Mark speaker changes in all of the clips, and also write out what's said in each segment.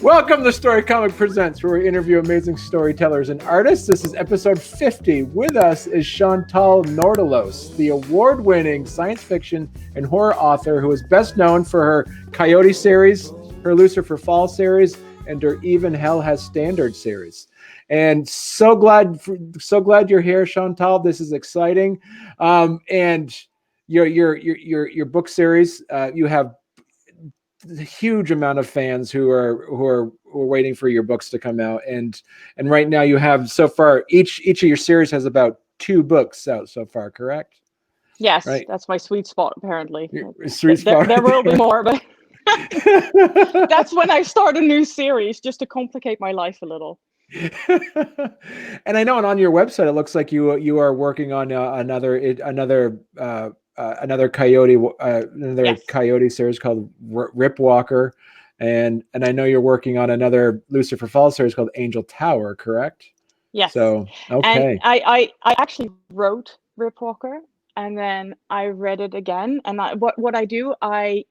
Speaker 1: Welcome to Storycomic Presents, where we interview amazing storytellers and artists. This is episode 50. With us is Chantal Noordeloos, the award-winning science fiction and horror author who is best known for her Coyote series, her Lucifer Falls series, and her Even Hell Has Standards series. And so glad you're here, Chantal. This is exciting. And your book series, you have a huge amount of fans who are waiting for your books to come out, and right now you have so far each of your series has about 2 books out so far, correct?
Speaker 2: Yes,
Speaker 1: right?
Speaker 2: That's my sweet spot. Apparently,
Speaker 1: Sweet spot.
Speaker 2: There will be more, but that's when I start a new series just to complicate my life a little.
Speaker 1: And I know, and on your website, it looks like you are working on another Coyote,
Speaker 2: Yes.
Speaker 1: Coyote series called Rip Walker, and I know you're working on another Lucifer Falls series called Angel Tower, correct?
Speaker 2: Yes.
Speaker 1: So okay.
Speaker 2: And I actually wrote Rip Walker, and then I read it again. And what I do, I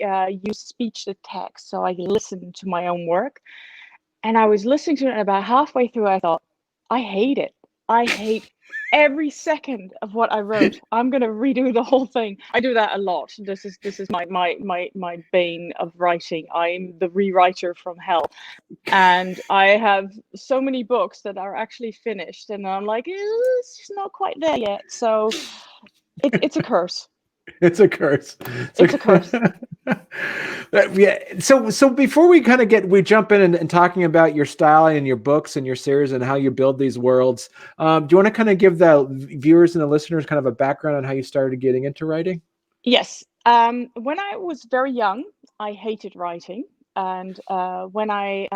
Speaker 2: use speech to text, so I listen to my own work. And I was listening to it, and about halfway through, I thought, I hate it. I hate every second of what I wrote. I'm gonna redo the whole thing. I do that a lot. This is my bane of writing. I'm the rewriter from hell, and I have so many books that are actually finished, and I'm like, it's just not quite there yet. So it's a curse.
Speaker 1: It's a curse.
Speaker 2: It's a curse.
Speaker 1: Yeah. So before we kind of we jump in and talking about your style and your books and your series and how you build these worlds, do you want to kind of give the viewers and the listeners kind of a background on how you started getting into writing?
Speaker 2: Yes. When I was very young, I hated writing. And when I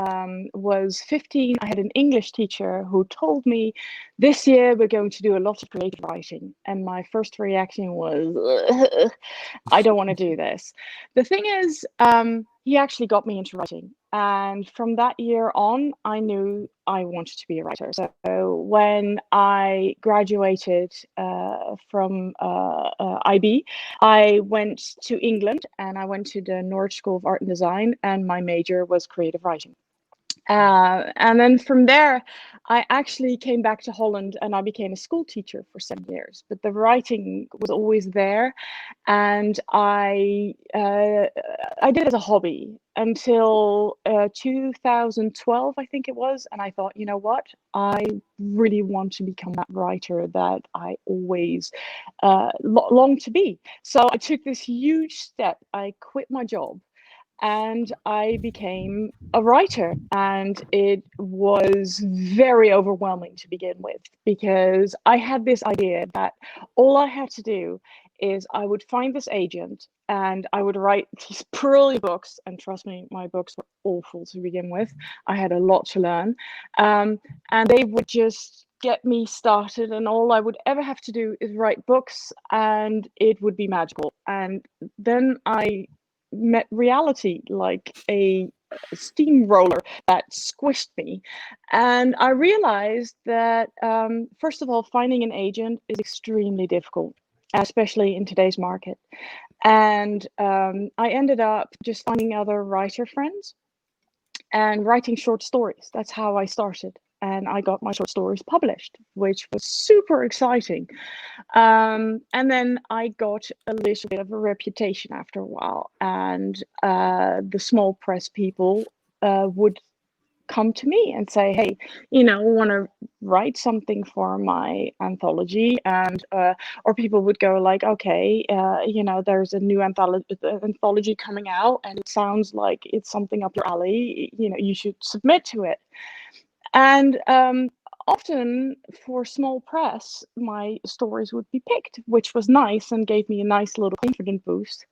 Speaker 2: was 15, I had an English teacher who told me, this year we're going to do a lot of creative writing. And my first reaction was, I don't want to do this. The thing is, he actually got me into writing. And from that year on, I knew I wanted to be a writer. So when I graduated from IB, I went to England, and I went to the Norwich School of Art and Design, and my major was creative writing. And then from there, I actually came back to Holland, and I became a school teacher for 7 years. But the writing was always there, and I did it as a hobby until 2012, I think it was. And I thought, you know what? I really want to become that writer that I always longed to be. So I took this huge step. I quit my job, and I became a writer. And it was very overwhelming to begin with, because I had this idea that all I had to do is I would find this agent, and I would write these brilliant books. And trust me, my books were awful to begin with. I had a lot to learn. And they would just get me started, and all I would ever have to do is write books, and it would be magical. And then I met reality like a steamroller that squished me. And I realized that, first of all, finding an agent is extremely difficult, especially in today's market. And I ended up just finding other writer friends and writing short stories. That's how I started. And I got my short stories published, which was super exciting. And then I got a little bit of a reputation after a while. And the small press people would come to me and say, hey, want to write something for my anthology? And or people would go like, okay, there's a new anthology coming out, and it sounds like it's something up your alley. You should submit to it. And often for small press, my stories would be picked, which was nice and gave me a nice little confidence boost.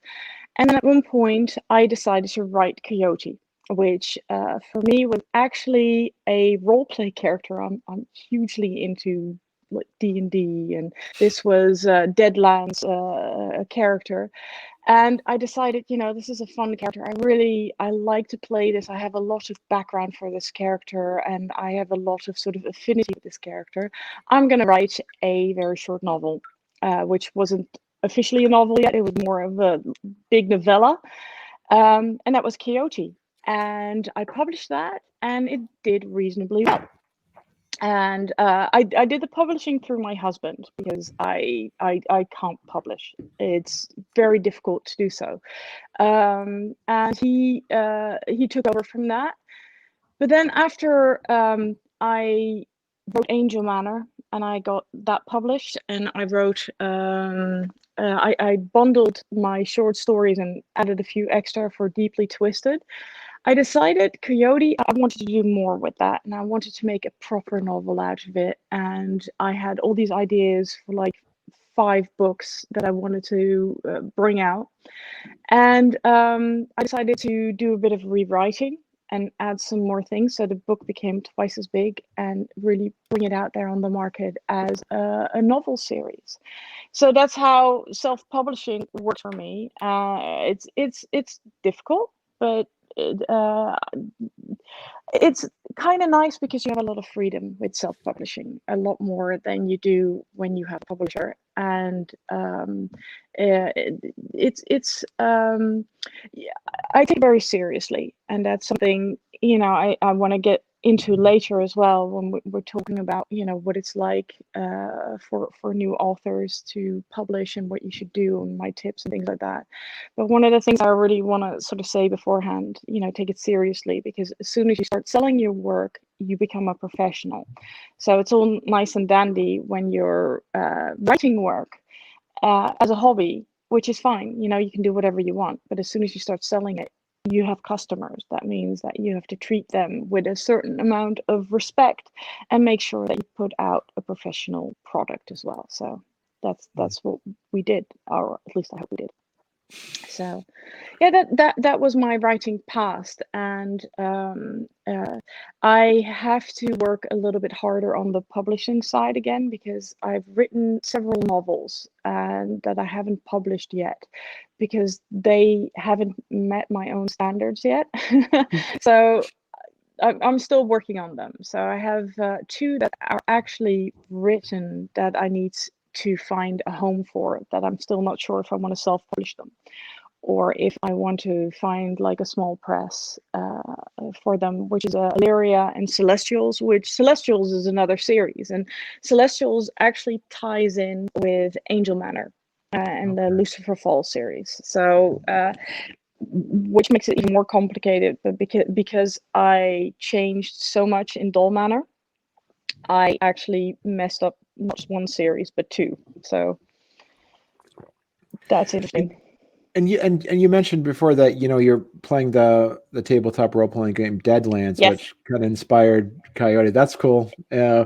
Speaker 2: And then at one point, I decided to write Coyote, which for me was actually a roleplay character. I'm hugely into like D&D, and this was Deadlands a character. And I decided, this is a fun character. I like to play this. I have a lot of background for this character, and I have a lot of sort of affinity with this character. I'm going to write a very short novel, which wasn't officially a novel yet. It was more of a big novella. And that was Coyote. and I published that, and it did reasonably well. And I did the publishing through my husband, because I can't publish. It's very difficult to do so. And he took over from that. But then after I wrote Angel Manor, and I got that published, and I wrote I bundled my short stories and added a few extra for Deeply Twisted. I decided Coyote, I wanted to do more with that, and I wanted to make a proper novel out of it. And I had all these ideas for like 5 books that I wanted to bring out. And I decided to do a bit of rewriting and add some more things, so the book became twice as big, and really bring it out there on the market as a novel series. So that's how self-publishing works for me. It's difficult, but it's kind of nice because you have a lot of freedom with self-publishing, a lot more than you do when you have a publisher. And yeah, I take it very seriously, and that's something, you know, I want to get into later as well, when we're talking about, you know, what it's like for new authors to publish, and what you should do, and my tips and things like that. But one of the things I already want to sort of say beforehand, you know, take it seriously, because as soon as you start selling your work, you become a professional. So it's all nice and dandy when you're writing work as a hobby, which is fine. You know, you can do whatever you want. But as soon as you start selling it, you have customers. That means that you have to treat them with a certain amount of respect, and make sure that you put out a professional product as well. So that's what we did, or at least I hope we did. So yeah, that was my writing past. And I have to work a little bit harder on the publishing side again, because I've written several novels and that I haven't published yet, because they haven't met my own standards yet. So I'm still working on them. So I have 2 that are actually written that I need to find a home for, that I'm still not sure if I want to self-publish them, or if I want to find like a small press for them, which is Illyria and Celestials, which Celestials is another series. And Celestials actually ties in with Angel Manor and the Lucifer Falls series. So, which makes it even more complicated, but because I changed so much in Doll Manor, I actually messed up not just 1 series, but 2. So that's interesting.
Speaker 1: And you mentioned before that, you know, you're playing the tabletop role playing game Deadlands,
Speaker 2: Yes.
Speaker 1: which kind of inspired Coyote. That's cool.
Speaker 2: Yeah.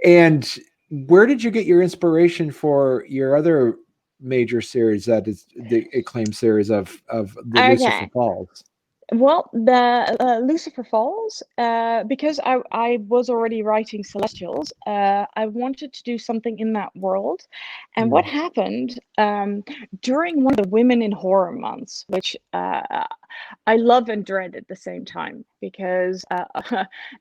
Speaker 1: And where did you get your inspiration for your other major series, that is the acclaimed series of the Lucifer Falls?
Speaker 2: Well, the Lucifer Falls, because I was already writing Celestials, I wanted to do something in that world. And what happened during one of the Women in Horror months, which I love and dread at the same time, because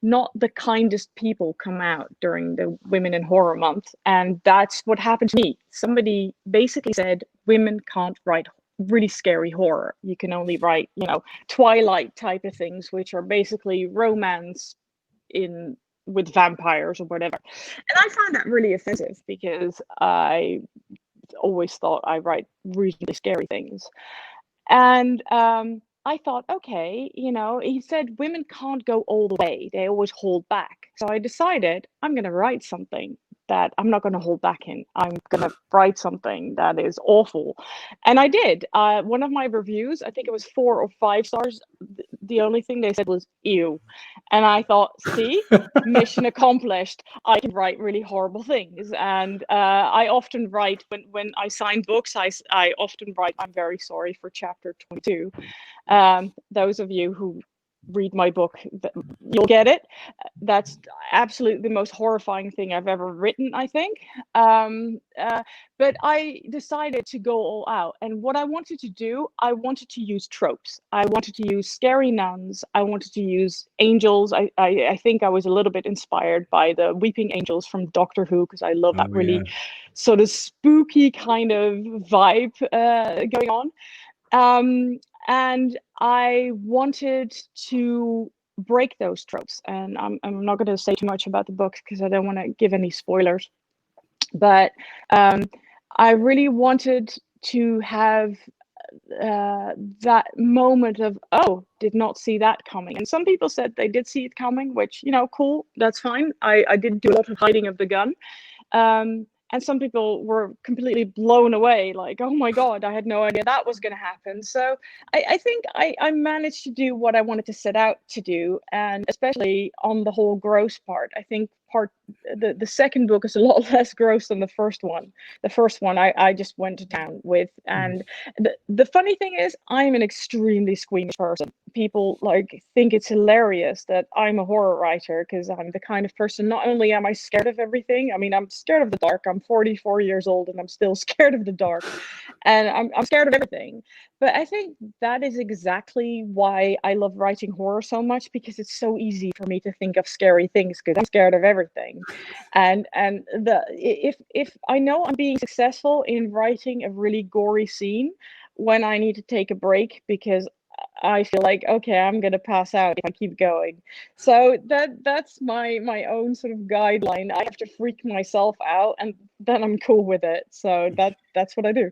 Speaker 2: not the kindest people come out during the Women in Horror month. And that's what happened to me. Somebody basically said, women can't write really scary horror. You can only write, you know, Twilight type of things, which are basically romance with vampires or whatever. And I found that really offensive, because I always thought I write reasonably scary things. And I thought, okay, you know, he said women can't go all the way, they always hold back. So I decided I'm going to write something that I'm not going to hold back in. I'm going to write something that is awful. And I did. One of my reviews, I think it was 4 or 5 stars. The only thing they said was ew. And I thought, see, mission accomplished. I can write really horrible things. And I often write, when I sign books, I often write, I'm very sorry for chapter 22. Those of you who read my book, you'll get it. That's absolutely the most horrifying thing I've ever written, I think. But I decided to go all out. And what I wanted to do, I wanted to use tropes. I wanted to use scary nuns. I wanted to use angels. I think I was a little bit inspired by the weeping angels from Doctor Who, because I love that really sort of spooky kind of vibe going on. And I wanted to break those tropes. And I'm not going to say too much about the book because I don't want to give any spoilers. But I really wanted to have that moment of, oh, did not see that coming. And some people said they did see it coming, which, cool, that's fine. I did do a lot of hiding of the gun. And some people were completely blown away, like, oh my God, I had no idea that was going to happen. So I think I managed to do what I wanted to set out to do. And especially on the whole gross part, I think the second book is a lot less gross than the first one. The first one I just went to town with. And the funny thing is, I'm an extremely squeamish person. People think it's hilarious that I'm a horror writer because I'm the kind of person, not only am I scared of everything, I mean, I'm scared of the dark. I'm 44 years old and I'm still scared of the dark, and I'm scared of everything. But I think that is exactly why I love writing horror so much, because it's so easy for me to think of scary things because I'm scared of everything. And if I know I'm being successful in writing a really gory scene when I need to take a break because I feel like, okay, I'm gonna pass out if I keep going. So that's my own sort of guideline. I have to freak myself out, and then I'm cool with it. So that's what I do.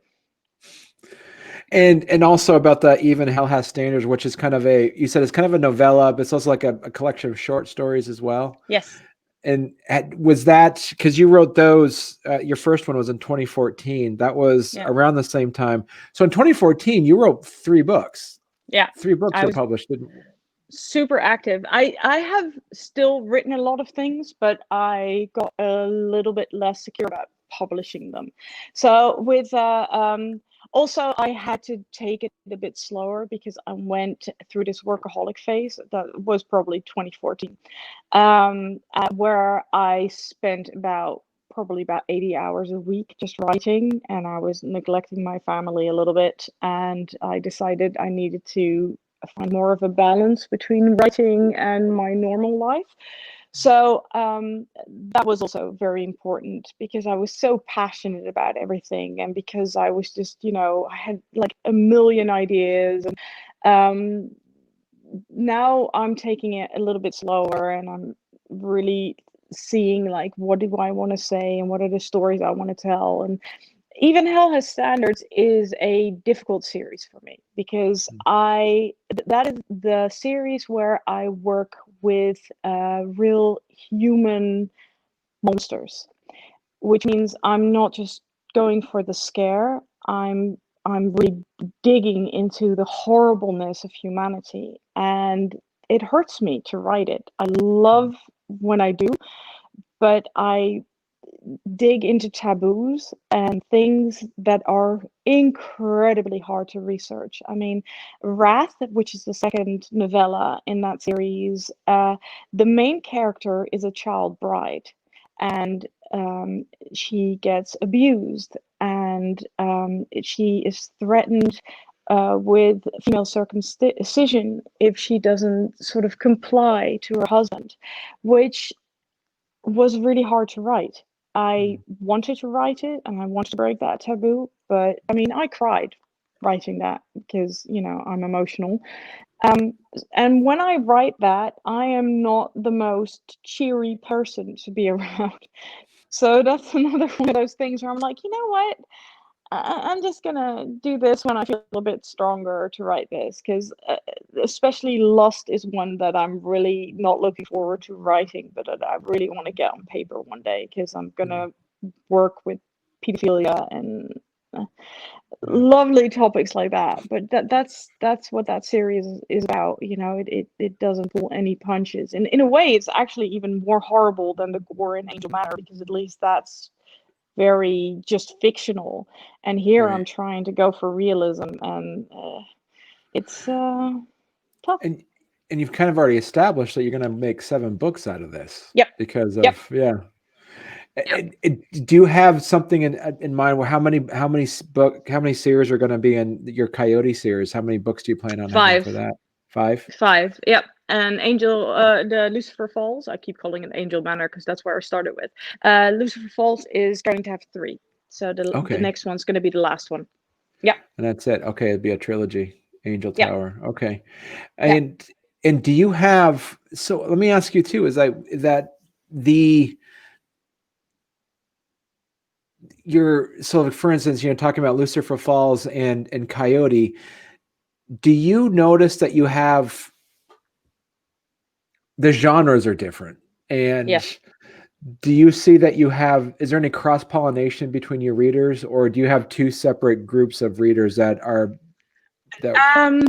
Speaker 1: And also about the Even Hell Has Standards, which is kind of you said it's kind of a novella, but it's also like a collection of short stories as well.
Speaker 2: Yes.
Speaker 1: And was that because you wrote those? Your first one was in 2014. That was around the same time. So in 2014, you wrote 3 books.
Speaker 2: Yeah,
Speaker 1: 3 books were published.
Speaker 2: Super active. I have still written a lot of things, but I got a little bit less secure about publishing them. So with also I had to take it a bit slower because I went through this workaholic phase that was probably 2014, where I spent probably about 80 hours a week just writing, and I was neglecting my family a little bit, and I decided I needed to find more of a balance between writing and my normal life. So that was also very important because I was so passionate about everything, and because I was just, I had like a million ideas. And now I'm taking it a little bit slower, and I'm really seeing like, what do I want to say and what are the stories I want to tell. And Even Hell Has Standards is a difficult series for me because that is the series where I work with real human monsters, which means I'm not just going for the scare. I'm really digging into the horribleness of humanity, and it hurts me to write it. I love when I do, but I dig into taboos and things that are incredibly hard to research. I mean, Wrath, which is the second novella in that series, the main character is a child bride, and she gets abused, and she is threatened with female circumcision if she doesn't sort of comply to her husband, which was really hard to write. I wanted to write it and I wanted to break that taboo, but I mean, I cried writing that because, I'm emotional. And when I write that, I am not the most cheery person to be around. So that's another one of those things where I'm like, you know what? I'm just gonna do this when I feel a bit stronger to write this, because especially Lost is one that I'm really not looking forward to writing, but I really want to get on paper one day because I'm gonna work with pedophilia and lovely topics like that. But that's what that series is about. It doesn't pull any punches, and in a way, it's actually even more horrible than the gore in Angel Manor, because at least that's very just fictional, and here I'm trying to go for realism, and it's tough.
Speaker 1: And you've kind of already established that you're going to make 7 books out of this.
Speaker 2: Yep.
Speaker 1: Because of do you have something in mind? How many series are going to be in your Coyote series? How many books do you plan on having for that? 5.
Speaker 2: Yep. And the Lucifer Falls, I keep calling it Angel Manor because that's where I started with. Lucifer Falls is going to have 3, so the next one's going to be the last one. Yeah.
Speaker 1: And that's it. Okay, it'd be a trilogy. Angel
Speaker 2: Yeah.
Speaker 1: Tower. Okay.
Speaker 2: Yeah.
Speaker 1: And do you have, so let me ask you too, is that the so for instance, talking about Lucifer Falls and Coyote, do you notice that you have the genres are different? And
Speaker 2: Yes.
Speaker 1: do you see that is there any cross-pollination between your readers, or do you have two separate groups of readers that
Speaker 2: Um,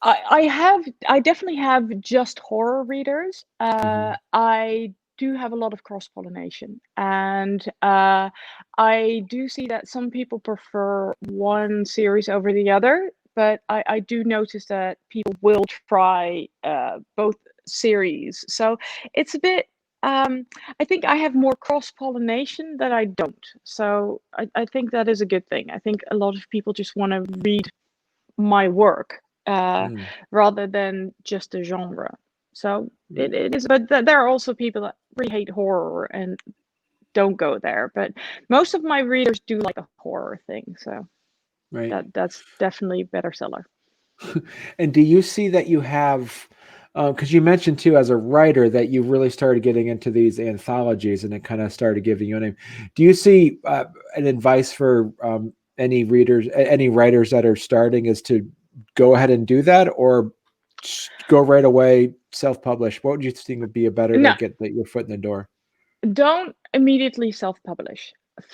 Speaker 2: I definitely have just horror readers.
Speaker 1: Mhm.
Speaker 2: I do have a lot of cross-pollination, and I do see that some people prefer one series over the other, but I do notice that people will try both series. So it's a bit. I think I have more cross-pollination that I don't. So I think that is a good thing. I think a lot of people just want to read my work
Speaker 1: Mm.
Speaker 2: rather than just a genre. So
Speaker 1: Right.
Speaker 2: it is, but there are also people that really hate horror and don't go there. But most of my readers do like a horror thing, so
Speaker 1: Right.
Speaker 2: that's definitely a better seller.
Speaker 1: And do you see that you have, because you mentioned too, as a writer, that you really started getting into these anthologies and it kind of started giving you a name. Do you see an advice for any writers that are starting is to go ahead and do that, or go right away, self-publish? What would you think would be a better to
Speaker 2: No,
Speaker 1: get your foot in the door?
Speaker 2: don't immediately self-publish.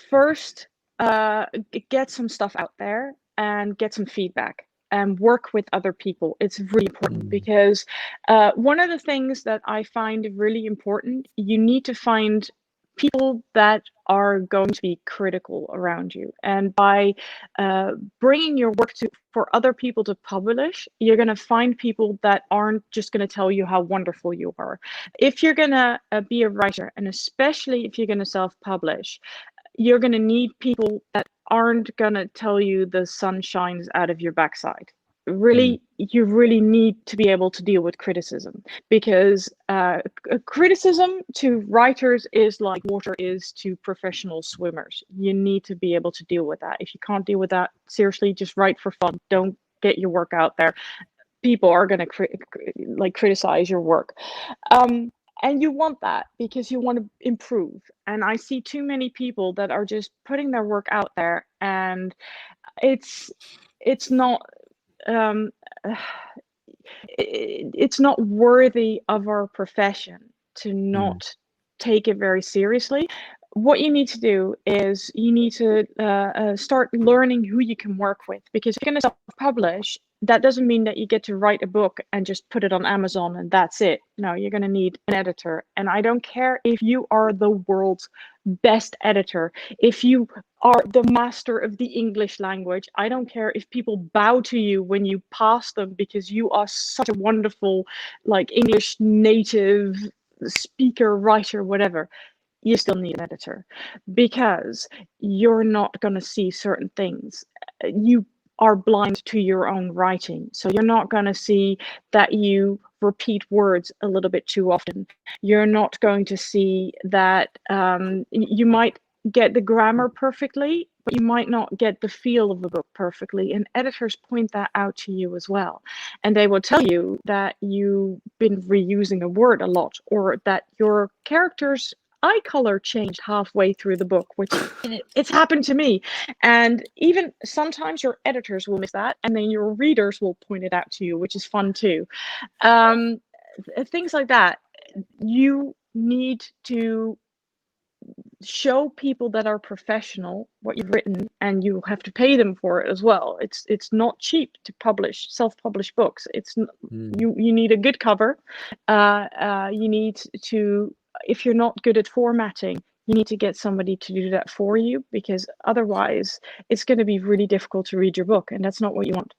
Speaker 2: First, get some stuff out there and get some feedback and work with other people. It's really important
Speaker 1: Mm.
Speaker 2: because one of the things that I find really important, you need to find people that are going to be critical around you. And by bringing your work for other people to publish, you're going to find people that aren't just going to tell you how wonderful you are. If you're going to be a writer, and especially if you're going to self-publish, you're going to need people that aren't going to tell you the sun shines out of your backside.
Speaker 1: Mm.
Speaker 2: Really, you really need to be able to deal with criticism, because criticism to writers is like water is to professional swimmers. You need to be able to deal with that. If you can't deal with that, seriously, just write for fun. Don't get your work out there. People are going to criticize your work. And you want that because you want to improve. And I see too many people that are just putting their work out there, and it's it's not um, it's not worthy of our profession to
Speaker 1: Mm.
Speaker 2: not take it very seriously. What you need to do is you need to start learning who you can work with, because if you're going to self-publish, that doesn't mean that you get to write a book and just put it on Amazon and that's it. No, you're going to need an editor. And I don't care if you are the world's best editor, if you are the master of the English language. I don't care if people bow to you when you pass them because you are such a wonderful, like, English native speaker, writer, whatever. You still need an editor, because you're not going to see certain things. You are blind to your own writing. So you're not going to see that you repeat words a little bit too often. You're not going to see that you might get the grammar perfectly, but you might not get the feel of the book perfectly. And editors point that out to you as well. And they will tell you that you've been reusing a word a lot, or that your character's eye color changed halfway through the book, which it's happened to me. And even sometimes your editors will miss that, and then your readers will point it out to you, which is fun too. Um, things like that. You need to show people that are professional what you've written, and you have to pay them for it as well. It's not cheap to publish self-published books.
Speaker 1: Mm.
Speaker 2: You need a good cover. You need to, if you're not good at formatting, you need to get somebody to do that for you, because otherwise it's going to be really difficult to read your book, and that's not what you want.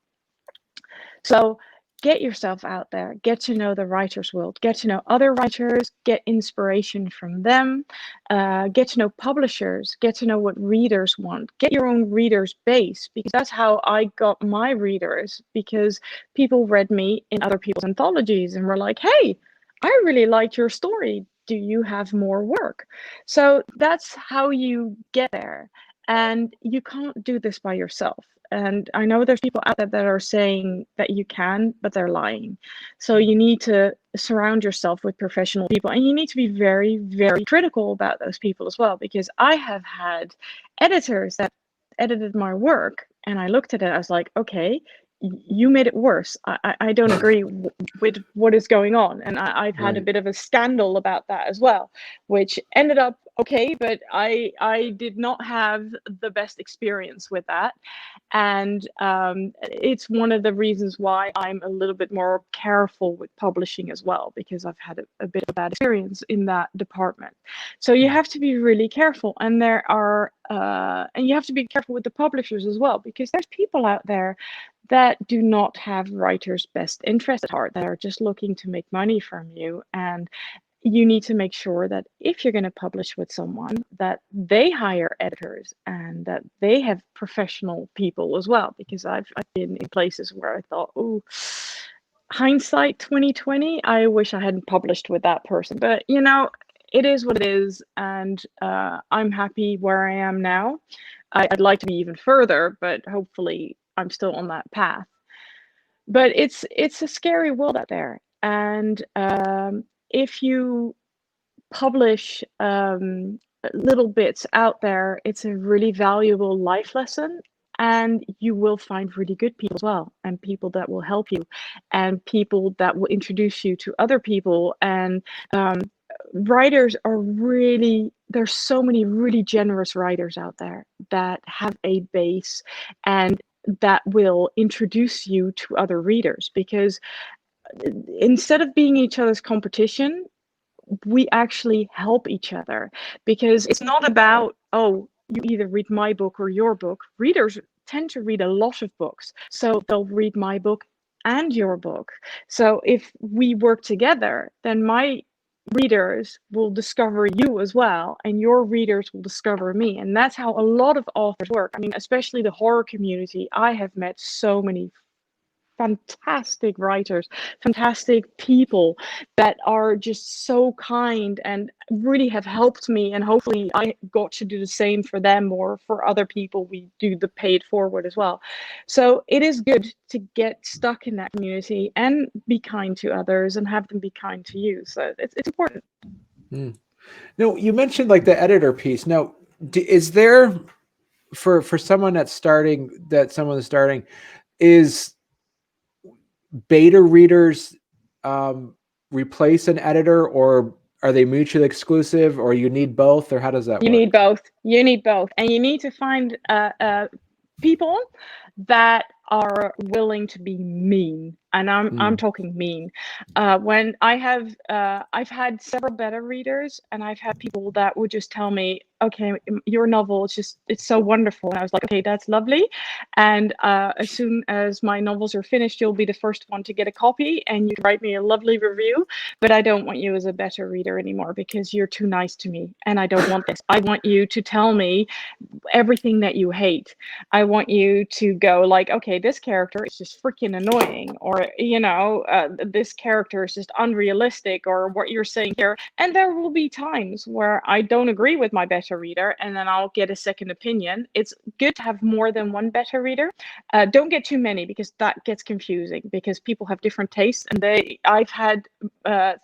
Speaker 2: So get yourself out there, get to know the writer's world, get to know other writers, get inspiration from them, get to know publishers, get to know what readers want, get your own readers base, because that's how I got my readers, because people read me in other people's anthologies and were like, hey, I really liked your story. Do you have more work? So that's how you get there. And you can't do this by yourself. And I know there's people out there that are saying that you can, but they're lying. So you need to surround yourself with professional people, and you need to be very, very critical about those people as well, because I have had editors that edited my work and I looked at it, I was like, okay, you made it worse. I don't agree with what is going on. And I've had a bit of a scandal about that as well, which ended up okay, but I did not have the best experience with that. And it's one of the reasons why I'm a little bit more careful with publishing as well, because I've had a bit of a bad experience in that department. So you have to be really careful, and there are and you have to be careful with the publishers as well, because there's people out there that do not have writers' best interest at heart. They are just looking to make money from you, and you need to make sure that if you're going to publish with someone, that they hire editors and that they have professional people as well, because I've been in places where I thought, oh, hindsight 2020, I wish I hadn't published with that person. But you know, it is what it is, and I'm happy where I am now. I'd like to be even further, but hopefully I'm still on that path. But it's a scary world out there, and if you publish little bits out there, it's a really valuable life lesson, and you will find really good people as well, and people that will help you, and people that will introduce you to other people. And writers are really, there's so many really generous writers out there that have a base and that will introduce you to other readers, because instead of being each other's competition, we actually help each other, because it's not about, oh, you either read my book or your book. Readers tend to read a lot of books, so they'll read my book and your book. So if we work together, then my readers will discover you as well, and your readers will discover me. And that's how a lot of authors work. I mean, especially the horror community, I have met so many fantastic writers, fantastic people that are just so kind and really have helped me, and hopefully I got to do the same for them or for other people. We do the pay it forward as well. So it is good to get stuck in that community and be kind to others and have them be kind to you. So it's important.
Speaker 1: No, you mentioned like the editor piece. Now, is there for someone that's starting, is beta readers replace an editor, or are they mutually exclusive, or you need both, or how does that work?
Speaker 2: You need both. You need both, and you need to find people that are willing to be mean, and I'm talking mean. When I've had several beta readers, and I've had people that would just tell me, okay, your novel, it's so wonderful, and I was like, okay, that's lovely, and as soon as my novels are finished, you'll be the first one to get a copy, and you can write me a lovely review, but I don't want you as a beta reader anymore, because you're too nice to me, and I don't want this. I want you to tell me everything that you hate. I want you to go like, okay, this character is just freaking annoying, or you know, this character is just unrealistic, or what you're saying here. And there will be times where I don't agree with my beta reader, and then I'll get a second opinion. It's good to have more than one beta reader. Don't get too many, because that gets confusing, because people have different tastes, and I've had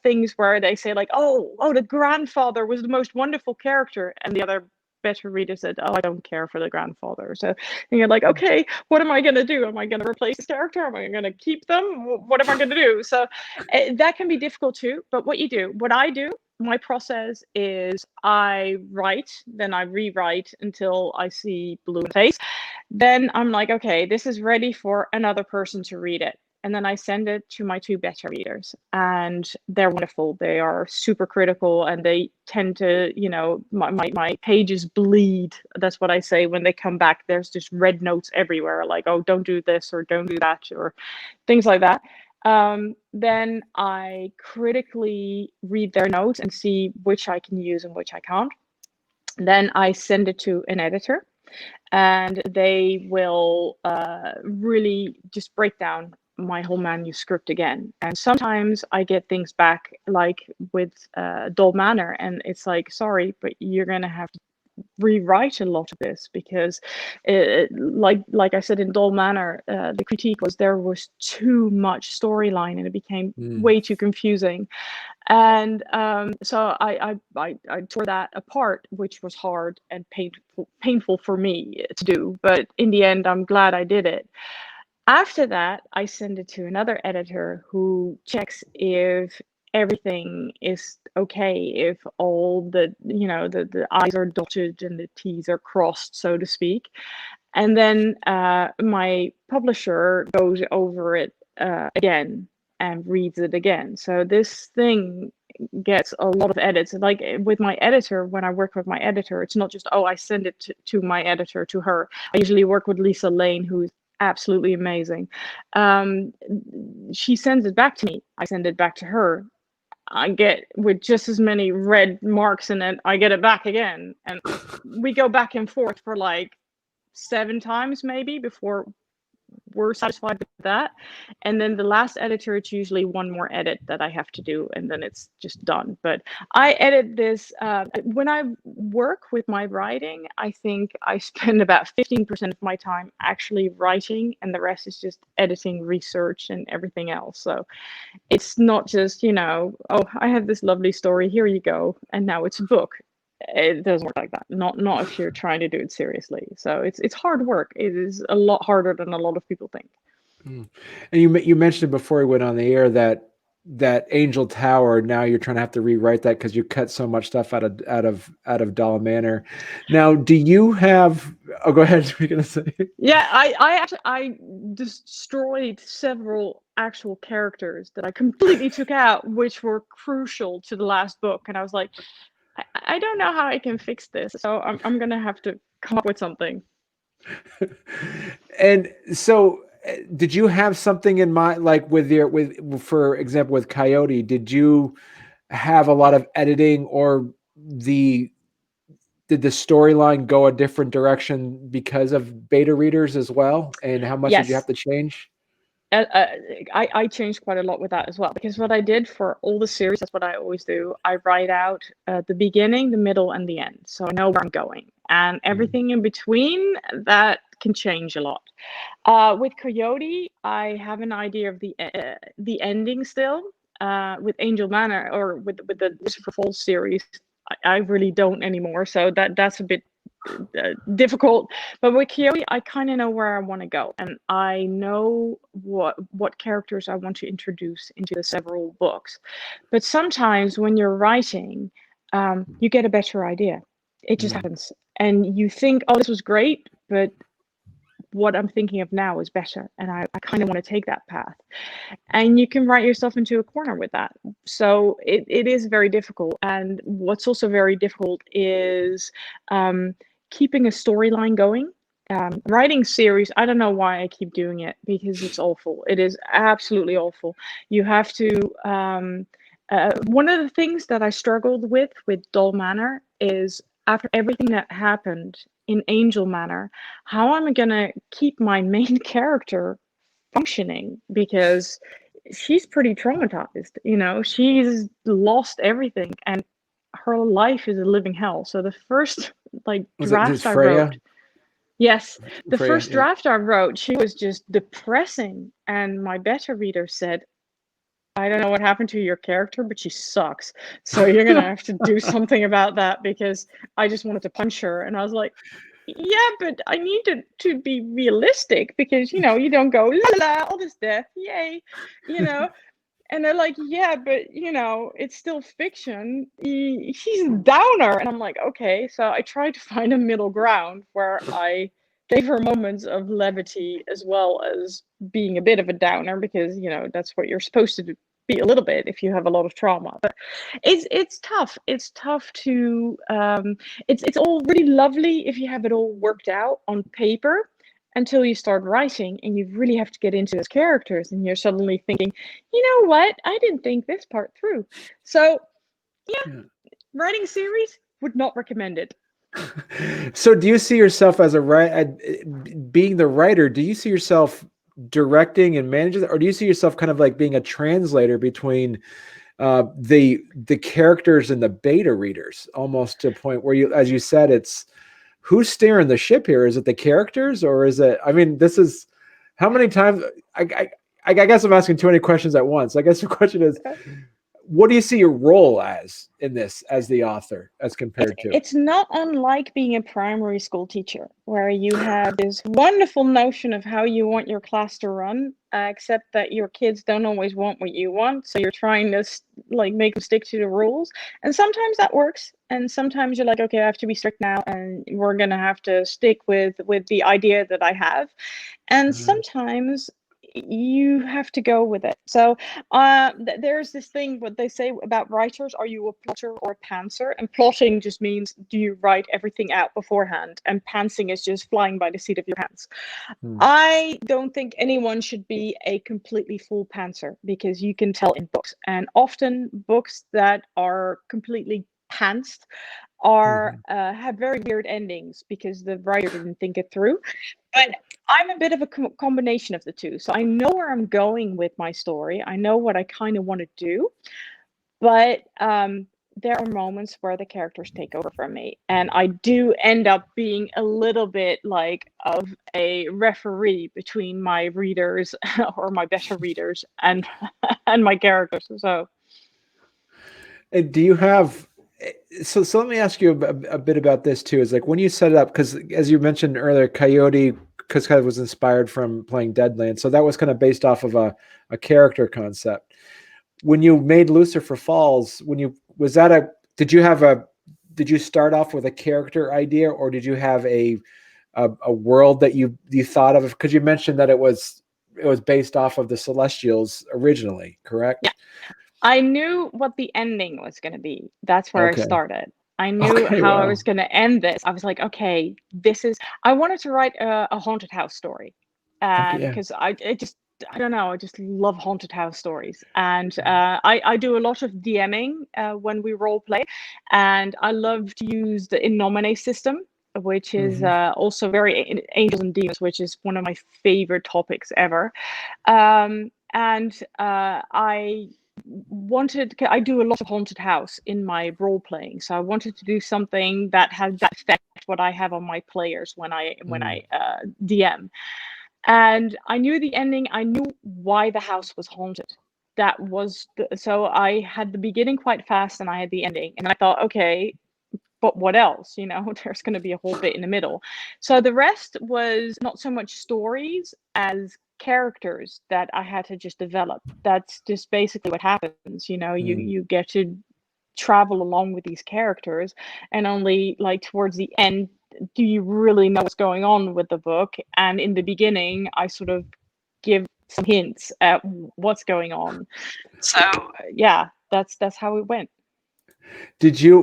Speaker 2: things where they say like, oh, the grandfather was the most wonderful character, and the other beta reader said, oh, I don't care for the grandfather. So you're like, okay, what am I going to do? Am I going to replace this character? Am I going to keep them? What am I going to do? So that can be difficult too. But what I do, my process is I write, then I rewrite until I see blue in the face. Then I'm like, okay, this is ready for another person to read it. And then I send it to my two beta readers, and they're wonderful. They are super critical, and they tend to, you know, my pages bleed. That's what I say when they come back. There's just red notes everywhere, like, oh, don't do this or don't do that, or things like that. Then I critically read their notes and see which I can use and which I can't. Then I send it to an editor, and they will really just break down my whole manuscript again. And sometimes I get things back, like with Dull Manor, and it's like, sorry, but you're gonna have to rewrite a lot of this, because like I said in Doll Manor, the critique was there was too much storyline and it became way too confusing. And so I tore that apart, which was hard and painful for me to do. But in the end, I'm glad I did it. After that, I send it to another editor who checks if everything is okay, if all the the I's are dotted and the T's are crossed, so to speak. And then my publisher goes over it again and reads it again. So this thing gets a lot of edits. Like with my editor, when I work with my editor, it's not just, oh, I send it to my editor, to her. I usually work with Lisa Lane, who's absolutely amazing. She sends it back to me. I send it back to her. I get with just as many red marks in it, I get it back again. And we go back and forth for like 7 times maybe before we're satisfied with that. And then the last editor, it's usually one more edit that I have to do, and then it's just done. But I edit this when I work with my writing. I think I spend about 15% of my time actually writing, and the rest is just editing, research, and everything else. So it's not just, oh, I have this lovely story, here you go, and now it's a book. It doesn't work like that. Not if you're trying to do it seriously. So it's hard work. It is a lot harder than a lot of people think.
Speaker 1: And you mentioned before we went on the air that Angel Tower, now you're trying to have to rewrite that because you cut so much stuff out of Doll Manor. Now, do you have? Oh, go ahead. What are you gonna say?
Speaker 2: Yeah, I destroyed several actual characters that I completely took out, which were crucial to the last book, and I was like, I don't know how I can fix this, so I'm gonna have to come up with something.
Speaker 1: And so, did you have something in mind, like for example, with Coyote? Did you have a lot of editing, or did the storyline go a different direction because of beta readers as well? And how much did you have to change?
Speaker 2: I changed quite a lot with that as well, because what I did for all the series, that's what I always do. I write out the beginning, the middle, and the end, so I know where I'm going, and everything in between that can change a lot. With Coyote, I have an idea of the ending still. With Angel Manor, or with the Lucifer Falls series, I really don't anymore. So that's a bit difficult. But with Coyote, I kind of know where I want to go, and I know what characters I want to introduce into the several books. But sometimes when you're writing, you get a better idea. It just happens, and you think, oh, this was great, but what I'm thinking of now is better, and I kind of want to take that path. And you can write yourself into a corner with that. So it is very difficult. And what's also very difficult is keeping a storyline going. Writing series, I don't know why I keep doing it, because it's awful. It is absolutely awful. You have to one of the things that I struggled with Doll Manor is, after everything that happened in Angel Manor, how am I gonna keep my main character functioning? Because she's pretty traumatized, she's lost everything, and her life is a living hell. So the first draft I wrote, yes, the first draft I wrote, she was just depressing, and my beta reader said, I don't know what happened to your character, but she sucks. So you're going to have to do something about that, because I just wanted to punch her. And I was like, yeah, but I needed to be realistic, because, you don't go, la la, all this death, yay, And they're like, yeah, but, it's still fiction. She's a downer. And I'm like, okay. So I tried to find a middle ground where I gave her moments of levity as well as being a bit of a downer, because, that's what you're supposed to be a little bit if you have a lot of trauma. But it's tough. It's tough to, it's all really lovely if you have it all worked out on paper, until you start writing and you really have to get into those characters, and you're suddenly thinking, you know what? I didn't think this part through. So yeah. Writing series, would not recommend it.
Speaker 1: So do you see yourself as being the writer? Do you see yourself directing and managing, or do you see yourself kind of like being a translator between the characters and the beta readers, almost to a point where you, as you said, it's who's steering the ship here? Is it the characters, or is it? I mean, this is how many times? I guess I'm asking too many questions at once. I guess the question is, what do you see your role as in this, as the author, as compared to?
Speaker 2: It's not unlike being a primary school teacher, where you have this wonderful notion of how you want your class to run, except that your kids don't always want what you want. So you're trying to like make them stick to the rules. And sometimes that works. And sometimes you're like, okay, I have to be strict now, and we're going to have to stick with the idea that I have. And sometimes you have to go with it. So there's this thing, what they say about writers: are you a plotter or a pantser? And plotting just means, do you write everything out beforehand? And pantsing is just flying by the seat of your pants. I don't think anyone should be a completely full pantser, because you can tell in books, and often books that are completely pantsed are have very weird endings because the writer didn't think it through. But I'm a bit of a combination of the two. So I know where I'm going with my story. I know what I kind of want to do. But there are moments where the characters take over from me. And I do end up being a little bit like of a referee between my readers or my better readers and my characters. So
Speaker 1: do you have... So let me ask you a bit about this too. Is like when you set it up, because as you mentioned earlier, Coyote, because kind of was inspired from playing Deadlands, so that was kind of based off of a character concept. When you made Lucifer Falls, did you start off with a character idea, or did you have a world that you thought of? Because you mentioned that it was based off of the Celestials originally, correct?
Speaker 2: Yeah. I knew what the ending was going to be. That's where I started. I knew how I was going to end this. I was like, okay, I wanted to write a haunted house story. Because I don't know, I just love haunted house stories. And I do a lot of DMing when we role play. And I love to use the in nomine system, which is also very angels and demons, which is one of my favorite topics ever. I do a lot of haunted house in my role playing, so I wanted to do something that had that effect what I have on my players when I DM. And I knew the ending. I knew why the house was haunted. That was so I had the beginning quite fast, and I had the ending, and I thought, okay, but what else? There's going to be a whole bit in the middle. So the rest was not so much stories as characters that I had to just develop. That's just basically what happens. You get to travel along with these characters, and only like towards the end do you really know what's going on with the book. And in the beginning, I sort of give some hints at what's going on. So yeah, that's how it went.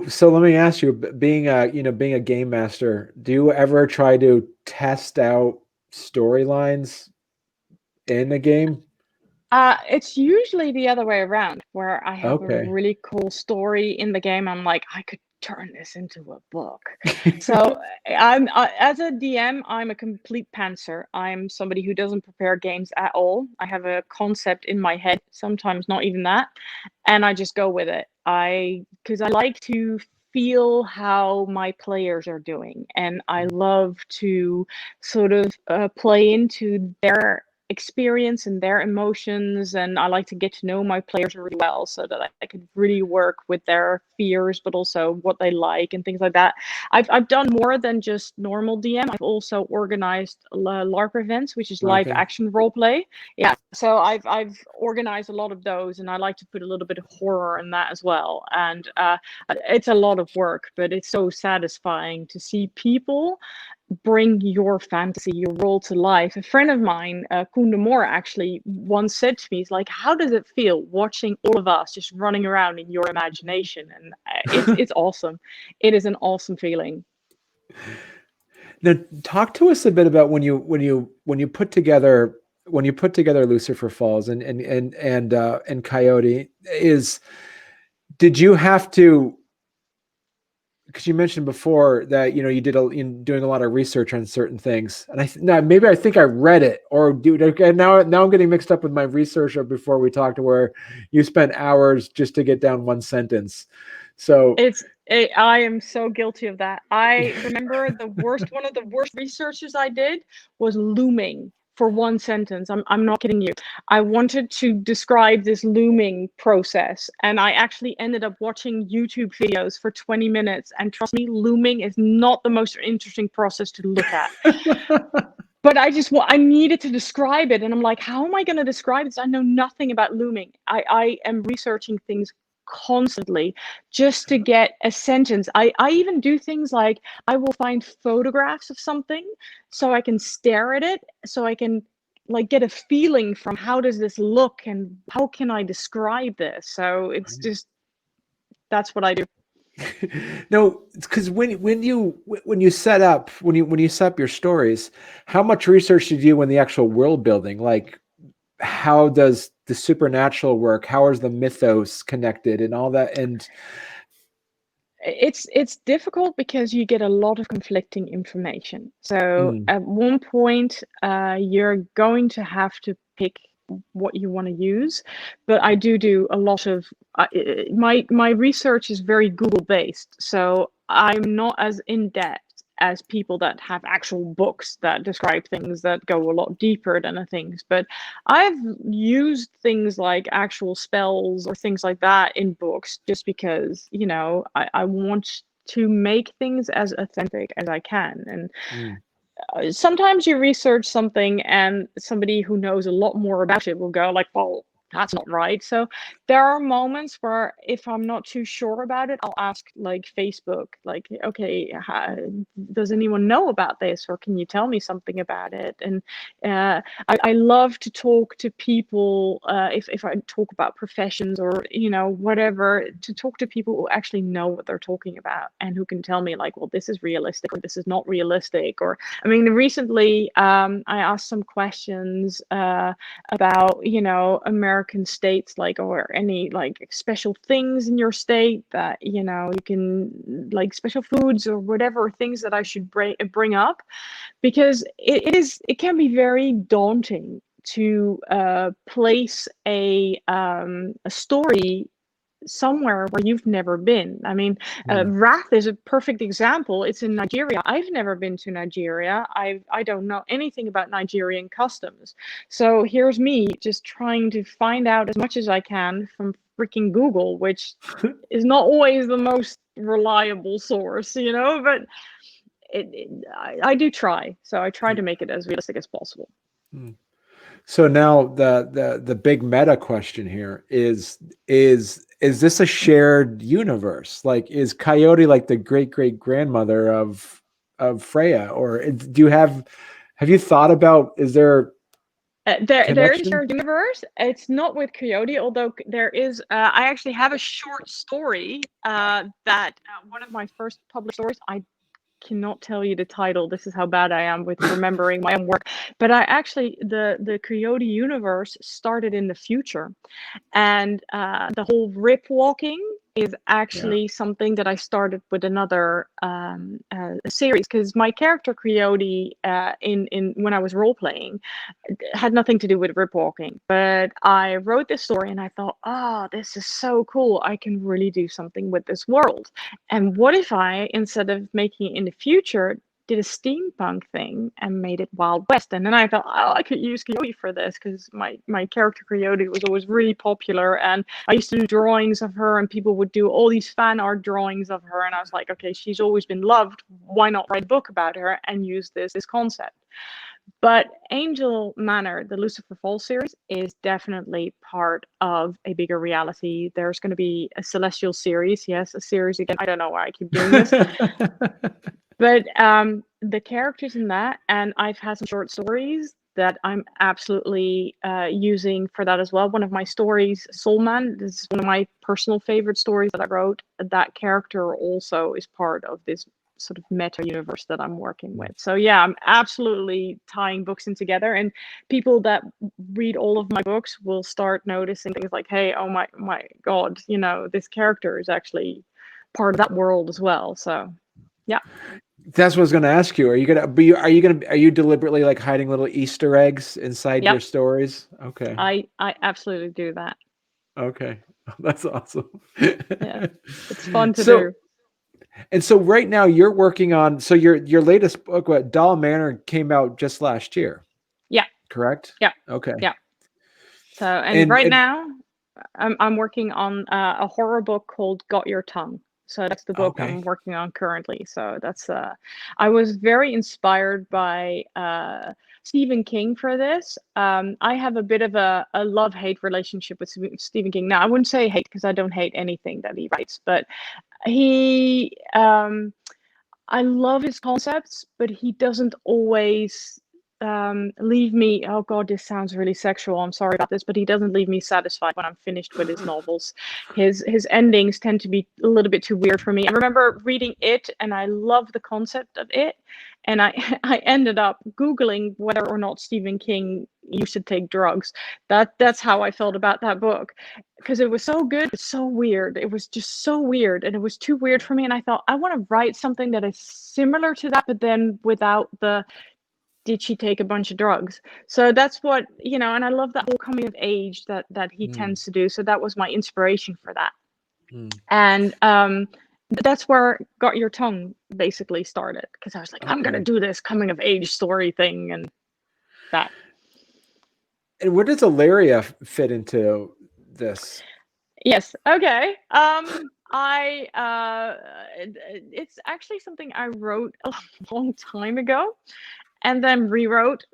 Speaker 1: So let me ask you, being a game master, do you ever try to test out storylines in a game?
Speaker 2: It's usually the other way around, where I have a really cool story in the game. I'm like, I could turn this into a book. So as a DM, I'm a complete pantser. I'm somebody who doesn't prepare games at all. I have a concept in my head, sometimes not even that, and I just go with it. Because I like to feel how my players are doing, and I love to sort of play into their experience and their emotions, and I like to get to know my players really well, so that I could really work with their fears, but also what they like and things like that. I've done more than just normal DM. I've also organized LARP events, which is live action role play. Yeah, so I've organized a lot of those, and I like to put a little bit of horror in that as well. And it's a lot of work, but it's so satisfying to see people bring your fantasy, your role to life. A friend of mine, Koen de Moor, actually once said to me, he's like, how does it feel watching all of us just running around in your imagination? And it's awesome. It is an awesome feeling.
Speaker 1: Now, talk to us a bit about when you put together Lucifer Falls and Coyote. Did you have to because you mentioned before that you did doing a lot of research on certain things, and maybe I think I read it or now I'm getting mixed up with my research of before we talked, where you spent hours just to get down one sentence. So
Speaker 2: I am so guilty of that. I remember one of the worst researches I did was looming for one sentence. I'm not kidding you. I wanted to describe this looming process, and I actually ended up watching YouTube videos for 20 minutes. And trust me, looming is not the most interesting process to look at. But I needed to describe it, and I'm like, how am I going to describe this? I know nothing about looming. I am researching things constantly just to get a sentence. I even do things like I will find photographs of something so I can stare at it, so I can like get a feeling from how does this look and how can I describe this. So it's just, that's what I do.
Speaker 1: No, because when you set up your stories, how much research did you do when the actual world building? Like, how does the supernatural work? How is the mythos connected and all that? And
Speaker 2: it's difficult because you get a lot of conflicting information. So at one point, you're going to have to pick what you want to use. But I do a lot of my research is very Google based, so I'm not as in depth as people that have actual books that describe things that go a lot deeper than things. But I've used things like actual spells or things like that in books just because, I want to make things as authentic as I can. And sometimes you research something and somebody who knows a lot more about it will go like, well, that's not right. So there are moments where if I'm not too sure about it, I'll ask like Facebook, like, okay, does anyone know about this? Or can you tell me something about it? And I love to talk to people, if I talk about professions or, whatever, to talk to people who actually know what they're talking about and who can tell me like, well, this is realistic or this is not realistic. Or, I mean, recently I asked some questions about, American states, like, or any like special things in your state that, you can, like special foods or whatever things that I should bring up, because it can be very daunting to place a story somewhere where you've never been. I mean, Wrath is a perfect example. It's in Nigeria. I've never been to Nigeria. I don't know anything about Nigerian customs. So here's me just trying to find out as much as I can from freaking Google, which is not always the most reliable source, but I do try. So I try to make it as realistic as possible.
Speaker 1: So now the big meta question here is this a shared universe? Like, is Coyote like the great grandmother of Freya, or have you thought about, is there
Speaker 2: there is a shared universe. It's not with Coyote, although there is. I actually have a short story that one of my first published stories. I cannot tell you the title. This is how bad I am with remembering my own work. But I actually, the Coyote universe started in the future, and the whole rip walking is actually something that I started with another series, because my character Coyote in when I was role playing had nothing to do with rip walking, but I wrote this story and I thought, this is so cool. I can really do something with this world. And what if I, instead of making it in the future, did a steampunk thing and made it Wild West? And then I thought, I could use Coyote for this, because my character Coyote was always really popular, and I used to do drawings of her and people would do all these fan art drawings of her, and I was like, okay, she's always been loved, why not write a book about her and use this concept? But Angel Manor, the Lucifer Falls series, is definitely part of a bigger reality. There's going to be a Celestial series. Yes, a series again. I don't know why I keep doing this. But the characters in that, and I've had some short stories that I'm absolutely using for that as well. One of my stories, Soul Man, this is one of my personal favorite stories that I wrote. That character also is part of this sort of meta universe that I'm working with. So yeah, I'm absolutely tying books in together, and people that read all of my books will start noticing things like, hey, oh my god, this character is actually part of that world as well. So, yeah.
Speaker 1: That's what I was going to ask you. Are you deliberately like hiding little Easter eggs inside
Speaker 2: Yep.
Speaker 1: your stories? Okay.
Speaker 2: I absolutely do that.
Speaker 1: Okay. That's awesome.
Speaker 2: Yeah. It's fun to
Speaker 1: So,
Speaker 2: do.
Speaker 1: and so right now you're working on, so your latest book, what, Doll Manor, came out just last year.
Speaker 2: Yeah.
Speaker 1: Correct?
Speaker 2: Yeah.
Speaker 1: Okay.
Speaker 2: Yeah. So, and
Speaker 1: And
Speaker 2: right now I'm working on a horror book called Got Your Tongue. So that's the book I'm
Speaker 1: okay.
Speaker 2: working on currently. So that's I was very inspired by Stephen King for this. I have a bit of a love-hate relationship with Stephen King. Now, I wouldn't say hate because I don't hate anything that he writes, but he I love his concepts, but he doesn't always leave me. Oh God, this sounds really sexual. I'm sorry about this, but he doesn't leave me satisfied when I'm finished with his novels. His endings tend to be a little bit too weird for me. I remember reading It, and I love the concept of it, and I I ended up Googling whether or not Stephen King used to take drugs. That's how I felt about that book, because it was so good, but so weird. It was just so weird, and it was too weird for me. And I thought, I want to write something that is similar to that, but then without the did she take a bunch of drugs? So that's what, and I love that whole coming of age that he tends to do. So that was my inspiration for that. And that's where Got Your Tongue basically started, because I was like, I'm gonna do this coming of age story thing, and that.
Speaker 1: And where does Ilaria fit into this?
Speaker 2: Yes. Okay. It's actually something I wrote a long time ago, and then rewrote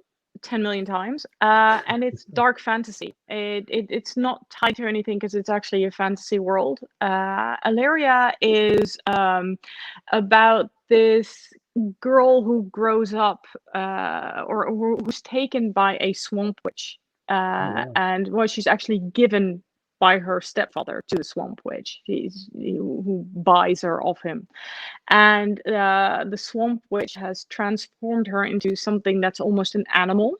Speaker 2: 10 million times. And it's dark fantasy. It's not tied to anything because it's actually a fantasy world. Ilaria is about this girl who grows up, or who's taken by a swamp witch.
Speaker 1: Wow.
Speaker 2: And well, she's actually given by her stepfather to the swamp witch, who buys her off him. And the swamp witch has transformed her into something that's almost an animal.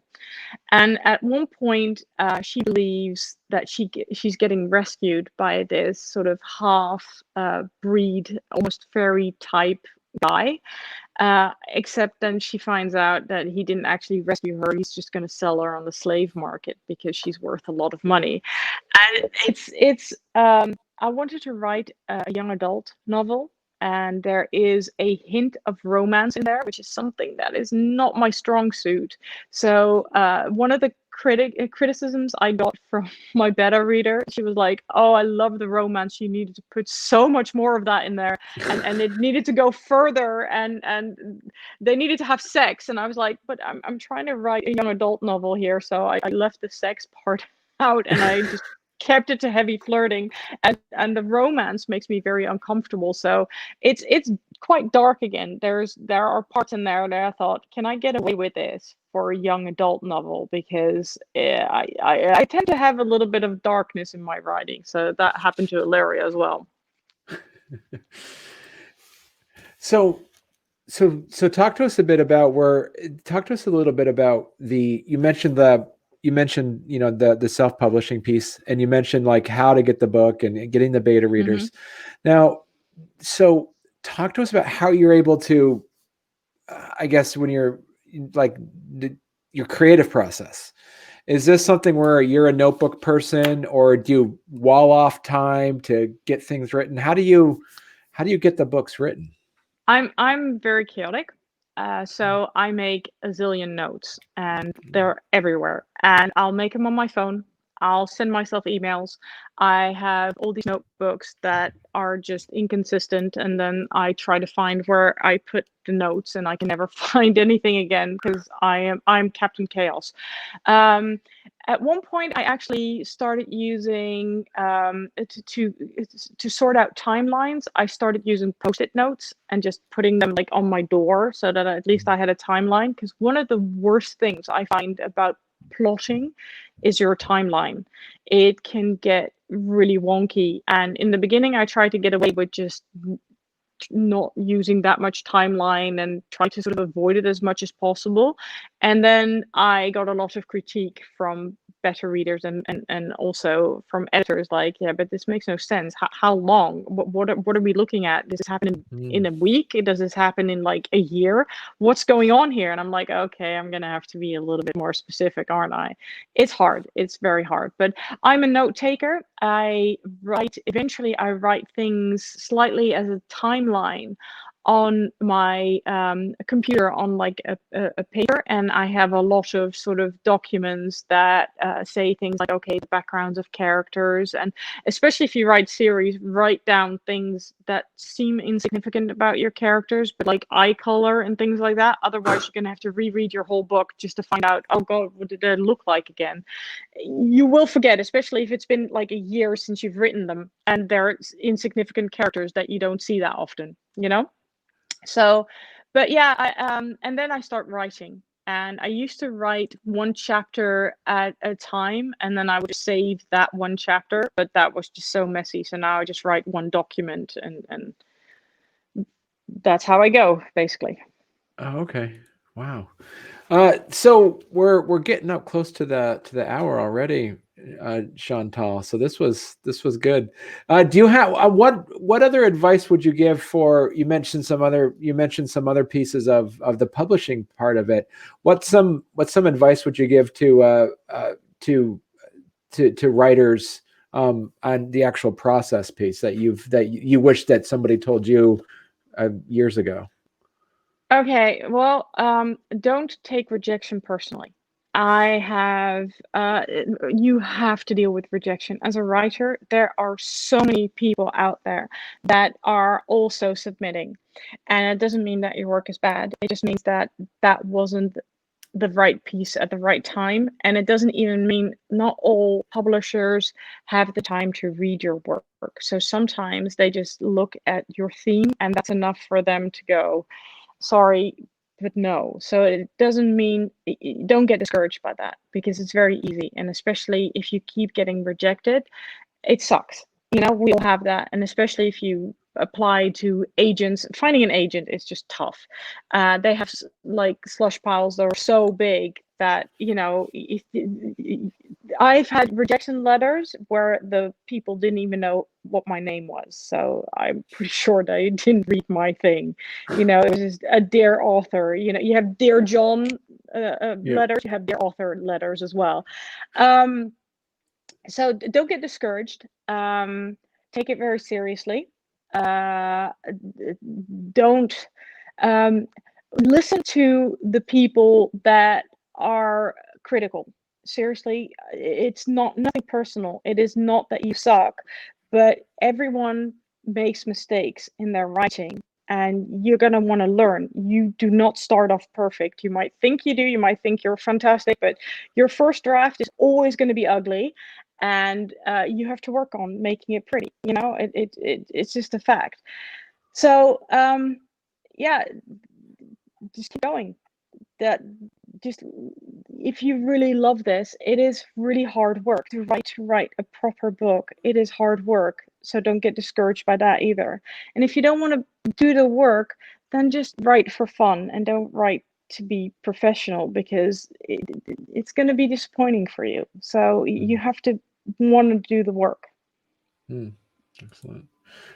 Speaker 2: And at one point, she believes that she's getting rescued by this sort of half breed, almost fairy type guy. Except then she finds out that he didn't actually rescue her. He's just going to sell her on the slave market because she's worth a lot of money. And it's I wanted to write a young adult novel, and there is a hint of romance in there, which is something that is not my strong suit. So one of the criticisms I got from my beta reader, she was like, "Oh, I love the romance. You needed to put so much more of that in there, and it needed to go further, and they needed to have sex." And I was like, "But I'm trying to write a young adult novel here, so I left the sex part out, and I just kept it to heavy flirting, and the romance makes me very uncomfortable." So it's quite dark again. There are parts in there that I thought, can I get away with this for a young adult novel? Because I tend to have a little bit of darkness in my writing. So that happened to Ilaria as well.
Speaker 1: So talk to us a bit about talk to us a little bit about you mentioned the self-publishing piece, and you mentioned like how to get the book and getting the beta readers. Now, so talk to us about how you're able to, I guess, when you're like your creative process. Is this something where you're a notebook person, or do you wall off time to get things written? How do you get the books written?
Speaker 2: I'm very chaotic. So I make a zillion notes, and they're everywhere. And I'll make them on my phone. I'll send myself emails. I have all these notebooks that are just inconsistent, and then I try to find where I put the notes, and I can never find anything again because I'm Captain Chaos. Um, at one point, I actually started using to sort out timelines. I started using Post-it notes and just putting them like on my door so that at least I had a timeline. Because one of the worst things I find about plotting is your timeline. It can get really wonky. And in the beginning, I tried to get away with just not using that much timeline and try to sort of avoid it as much as possible. And then I got a lot of critique from beta readers and also from editors like, yeah, but this makes no sense. How long? What are we looking at? Does this happen in a week? Does this happen in like a year? What's going on here? And I'm like, okay, I'm gonna have to be a little bit more specific, aren't I? It's hard. It's very hard. But I'm a note taker. Eventually I write things slightly as a timeline on my computer on like a paper, and I have a lot of sort of documents that say things like, okay, the backgrounds of characters, and especially if you write series, write down things that seem insignificant about your characters, but like eye color and things like that. Otherwise you're gonna have to reread your whole book just to find out, oh god, what did they look like again? You will forget, especially if it's been like a year since you've written them and they're insignificant characters that you don't see that often, you know? So, but yeah, and then I start writing, and I used to write one chapter at a time, and then I would save that one chapter, but that was just so messy. So now I just write one document, and that's how I go, basically.
Speaker 1: Oh, okay. Wow. So we're getting up close to the hour already, Chantal. So this was good. Do you have what other advice would you give for? You mentioned some other pieces of the publishing part of it. What some advice would you give to writers on the actual process piece that you wish that somebody told you years ago?
Speaker 2: Okay, well, don't take rejection personally. You have to deal with rejection. As a writer, there are so many people out there that are also submitting. And it doesn't mean that your work is bad. It just means that that wasn't the right piece at the right time. And it doesn't even mean not all publishers have the time to read your work. So sometimes they just look at your theme and that's enough for them to go, sorry, but no. So it doesn't mean, don't get discouraged by that, because it's very easy. And especially if you keep getting rejected, it sucks. You know, we all have that. And especially if you apply to agents, finding an agent is just tough. They have like slush piles that are so big that, you know, I've had rejection letters where the people didn't even know what my name was. So I'm pretty sure they didn't read my thing. You know, it was just a dear author. You know, you have dear John letters, you have dear author letters as well. So don't get discouraged. Take it very seriously. Don't listen to the people that are critical. Seriously, it's nothing personal. It is not that you suck, but everyone makes mistakes in their writing, and you're going to want to learn. You do not start off perfect. You might think you do, you might think you're fantastic, but your first draft is always going to be ugly, and you have to work on making it pretty. You know, it's just a fact. So yeah, just keep going. That just, if you really love this, it is really hard work to write a proper book. It is hard work, so don't get discouraged by that either. And if you don't want to do the work, then just write for fun and don't write to be professional, because it's going to be disappointing for you. So you have to want to do the work.
Speaker 1: Excellent.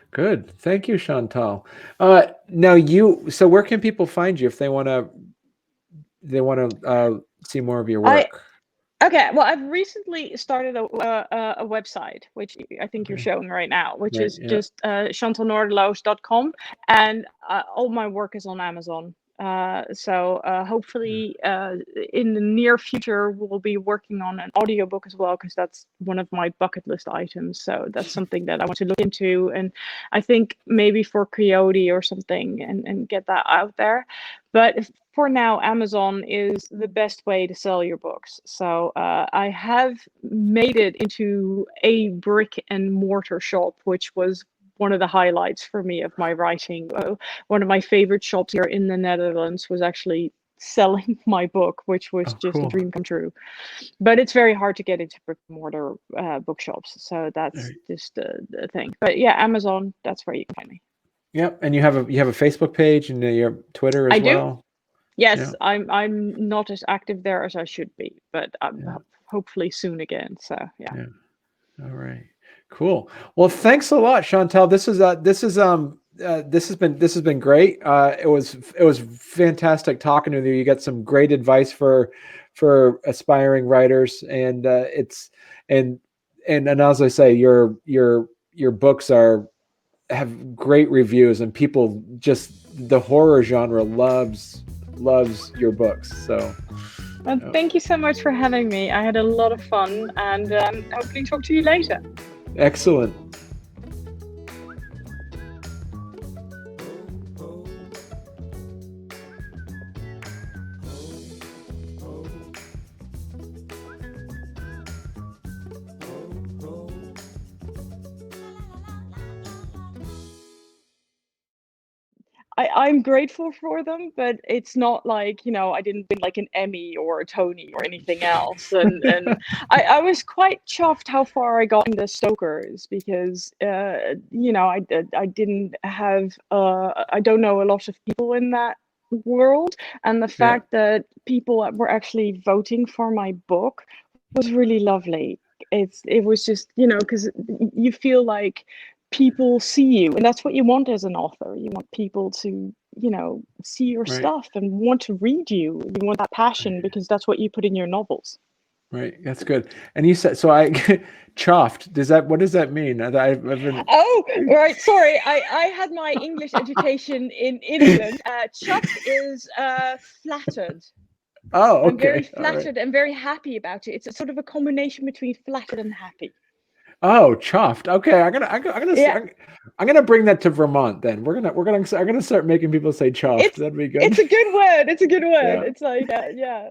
Speaker 1: Good. Thank you, Chantal. So where can people find you if they want to see more of your work?
Speaker 2: Okay, well, I've recently started a website, which I think you're showing right now, which is just chantalnoordeloos.com, and all my work is on Amazon. So hopefully in the near future, we'll be working on an audiobook as well, because that's one of my bucket list items. So that's something that I want to look into, and I think maybe for Coyote or something, and get that out there. But for now, Amazon is the best way to sell your books. So I have made it into a brick and mortar shop, which was one of the highlights for me of my writing. One of my favorite shops here in the Netherlands was actually selling my book, which was just
Speaker 1: cool.
Speaker 2: a dream come true. But it's very hard to get into brick and mortar bookshops. So that's just the thing. But yeah, Amazon, that's where you can find me.
Speaker 1: Yep. And you have a Facebook page and your Twitter as well?
Speaker 2: Yes, yeah. I'm not as active there as I should be, but hopefully soon again. So yeah.
Speaker 1: All right. Cool. Well, thanks a lot, Chantal. This has been great. It was fantastic talking with you. You got some great advice for aspiring writers, and and as I say, your books have great reviews, and people just, the horror genre loves your books. So
Speaker 2: Well, thank you so much for having me. I had a lot of fun, and hopefully talk to you later.
Speaker 1: excellent.
Speaker 2: I'm grateful for them, but it's not like, you know, I didn't win like an Emmy or a Tony or anything else. And I was quite chuffed how far I got in the Stokers, because, you know, I didn't have, I don't know a lot of people in that world. And the fact that people were actually voting for my book was really lovely. It was just, you know, because you feel like people see you, and that's what you want as an author. You want people to, you know, see your stuff and want to read you. You want that passion, because that's what you put in your novels.
Speaker 1: Right, that's good. And you said, so I chuffed. What does that mean? I've been...
Speaker 2: Oh, right. Sorry, I had my English education in England. Chuffed is flattered.
Speaker 1: Oh, okay.
Speaker 2: I'm very flattered and very happy about it. It's a sort of a combination between flattered and happy.
Speaker 1: Oh, chuffed. Okay, I'm gonna bring that to Vermont. Then I'm gonna start making people say chuffed. That'd be good.
Speaker 2: It's a good word. It's a good word.
Speaker 1: Yeah.
Speaker 2: It's like yeah.